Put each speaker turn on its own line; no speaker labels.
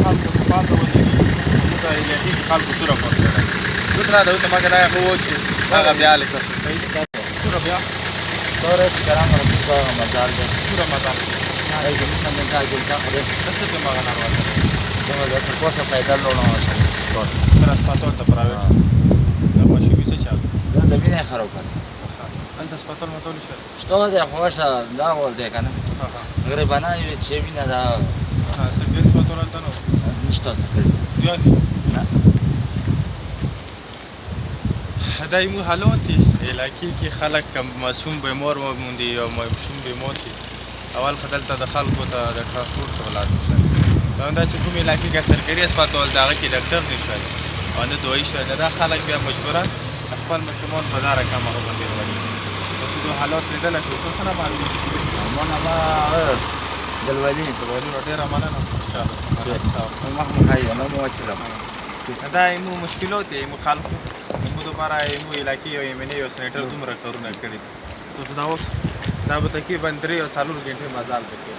خلکو ته پام ته ولري موږ علاقې کې خلکو توره ورکړې ده اوس را ده ورته مګر هغه و چې هغه بیا هلکه صحیح ده توره بیا
توره چې کرام رفیق هغه مزار دی
توره مزار
هغه زموږ نه منځه ګلتا خوري
ته څه کوې مغه نارواته
دغه داسې کوسه پیدا لوړه سپورټ
سره اسپاتول ته پراویټ د مشوبي څه چل
دا د وینې خراب کړ
هلته اسپاتول متول شول
شته دی خو دا ول دی کنه غریبانه یې چې وینه دا
څه ډېر اسپاتول هلته نو
نشته څه کړی
بیا دا یمو حالات دي علاقې کې خلک معصوم بیمار وموندي یا ماشوم بیمار شي اول خو دلته د خلکو ته د ټرانسپورټ سهولت نشته دا همدا چې کومې علاقې کې سرکاري اسپتال د هغه کې ډاکټر نه شته او نه دوایي شته دا خلک بیا مجبوراً خپل ماشومان په دا رقم هغه باندې راولي تاسو دا حالات لیدلی شو څه نه معلوم
دلوالي
نو ډېره مننه
مخ مخایه نه مو وچلم
دا یمو مشکلات دي یمو خلکو یمو دوباره یمو علاقې او یمنې او سنیټر دومره کارونه کړي تاسو دا اوس دا به تقریبا 3 او 4 غنټې مزال پکې